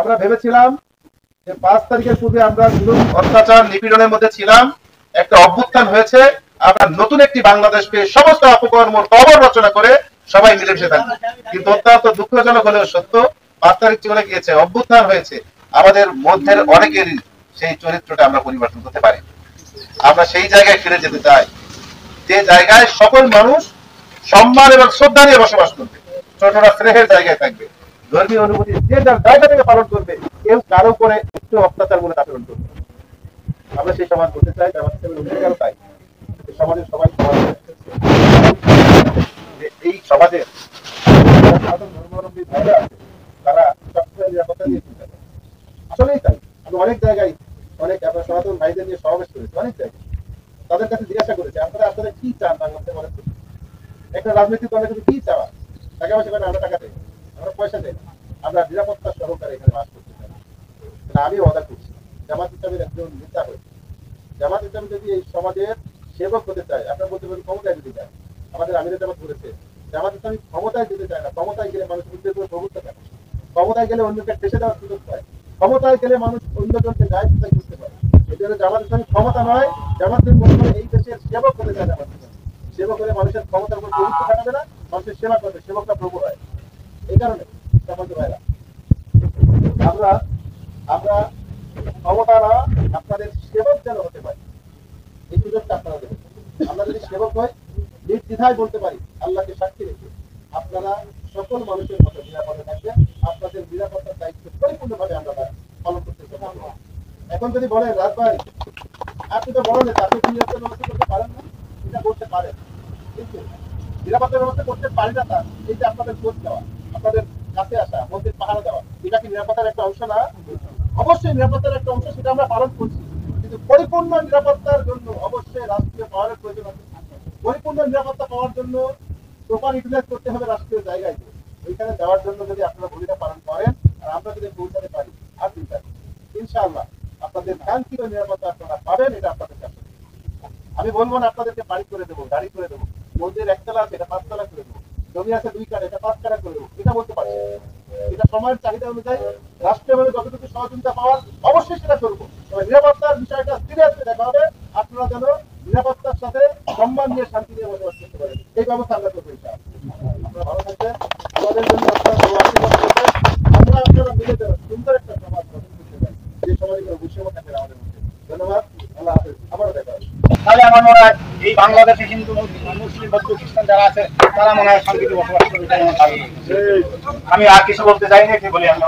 আমরা ভেবেছিলাম যে 5 তারিখের পূর্বে আমরা জুলুম অত্যাচার নিপীড়নের মধ্যে ছিলাম, একটা অভ্যুত্থান হয়েছে, আমরা নতুন একটি বাংলাদেশ পেয়ে সমস্ত অপকর্ম কবর রচনা করে সবাই মিলেমিশে থাকবো। কিন্তু অত্যন্ত দুঃখজনক হলেও সত্য, 5 তারিখ চলে গিয়েছে, অভ্যুত্থান হয়েছে, আমাদের মধ্যের অনেকেরই সেই চরিত্রটা আমরা পরিবর্তন করতে পারি। আমরা সেই জায়গায় ফিরে যেতে চাই যে জায়গায় সকল মানুষ সম্মান এবং শ্রদ্ধা নিয়ে বসবাস করবে, ছোটরা স্নেহের জায়গায় থাকবে, ধর্মীয় অনুভূতি যে যার জায়গা থেকে পালন করবে, কেউ কারো করে একটু অত্যাচারমূলক আচরণ করবে। আমরা সেই সমাজ করতে চাই, জামাত ইসলামের অঙ্গীকার তাই সমাজের সবাই যে এই সমাজের সাধারণ ধর্মাবলম্বী ভাইরা আছে তারা সবসময় নিরাপত্তা দিয়ে চিন্তা করে। আসলেই তাই। আমি অনেক জায়গায় অনেক আপনার সনাতন ভাইদের নিয়ে সমাবেশ করেছি, অনেক জায়গায় তাদের কাছে জিজ্ঞাসা করেছে আপনারা আপনারা কি চান বাংলাদেশে, বলেন একটা রাজনৈতিক দলের কাছে কি চাওয়া, টাকা পয়সা করে আমরা টাকা দেই, আমরা পয়সা দেই, আমরা নিরাপত্তা সহকারে এখানে বাস করতে চাই। আমি অর্ডার করছি জামাত ইসলামের একজন নেতা হয়ে, জামাত ইসলাম যদি এই সমাজের সেবক হতে চায়, আপনার বলতে পারেন ক্ষমতায় যেতে চায়, আমাদের আমিরের জামাত বলেছে জামাত ইসলামী ক্ষমতায় যেতে চায় না, ক্ষমতায় গেলে মানুষ উদ্যোগ করে প্রভুত্ব পায়, ক্ষমতায় গেলে অন্যকে ঠেসে দেওয়ার সুযোগ পায়, ক্ষমতায় গেলে মানুষ অন্যজনকে দায় চিন্তা করতে পারে। এই জন্য জামাত ইসলামী ক্ষমতা নয়, জামাত ইসলামী এই দেশের সেবক হতে চায়। জামাত ইসলামী সেবক হলে মানুষের ক্ষমতার উপর প্রভুত্ব খাটাবে না, মানুষের সেবা করবে, সেবকটা প্রভু হয়। এই কারণে ভাইরা আমরা আমরা ক্ষমতা না, আপনাদের সেবক যেন হতে পারি, এই সুযোগটা আপনারা দেবেন। আমরা যদি সেবক হই, নির্দ্বিধায় বলতে পারি আল্লাহকে সাক্ষী রেখে আপনারা সকল মানুষের মতো নিরাপদে থাকবেন, আপনাদের নিরাপত্তার দায়িত্ব পরিপূর্ণভাবে আমরা পালন করতে পারব। এখন যদি বলেন রাত ভাই আপনি তো বড় নেতা, আপনি নিরাপত্তা ব্যবস্থা করতে পারেন না, এটা করতে পারেন, কিন্তু নিরাপত্তা ব্যবস্থা করতে পারি না তার এই যে আপনাদের খোঁজ দেওয়া, আপনাদের কাছে আসা, মন্দির পাহারা দেওয়া, এটা কি নিরাপত্তার একটা অংশ না? অবশ্যই নিরাপত্তার একটা অংশ, সেটা আমরা পালন করছি, কিন্তু পরিপূর্ণ নিরাপত্তার জন্য অবশ্যই রাষ্ট্রীয় পাওয়ারের প্রয়োজন আছে। পরিপূর্ণ নিরাপত্তা পাওয়ার জন্য প্রপার ইউটিলাইজ করতে হবে রাষ্ট্রীয় জায়গায়। ওইখানে যাওয়ার জন্য যদি আপনারা ভূমিকা পালন করেন আর আমরা যদি পৌঁছাতে পারি, আর চিন্তা ইনশাআল্লাহ আপনাদের কাঙ্ক্ষিত নিরাপত্তা আপনারা পাবেন। এটা আপনাদের কাছে আমি বলবো না আপনাদেরকে বাড়ি করে দেবো, গাড়ি করে দেবো, মন্দির 1 তলা আছে এটা 5 তলা করে দেবো, জমি আছে 2 কাঠা এটা 5 কাঠা করে দেবো, এটা বলতে পারছি। এটা সময়ের চাহিদা অনুযায়ী রাষ্ট্রীয়ভাবে যতটুকু সহযোগিতা পাওয়ার অবশ্যই সেটা করবো। তবে নিরাপত্তার বিষয়টা সিরিয়াসলি দেখা হবে, আপনারা যেন নিরাপত্তার সাথে সম্মান নিয়ে শান্তি নিয়ে বসবাস করতে পারেন, এই ব্যবস্থা আমরা করবো। আপনারা ভালো থাকবেন, আমাদের জন্য আপনারা আশীর্বাদ করবেন, আমরা আপনারা মিলে যেন সুন্দর একটা সমাজ গঠন করতে পারি, যে সমাজে কোনো বৈষম্য থাকে না আমাদের মধ্যে। ধন্যবাদ, আল্লাহ হাফেজ, আবারও দেখা হবে। তাহলে আমার মনে হয় এই বাংলাদেশে হিন্দু মুসলিম বৌদ্ধ খ্রিস্টান যারা আছে তারা মনে হয় শান্তিতে বসবাস করবে। আমি আর কিছু বলতে চাই না, বলি আমি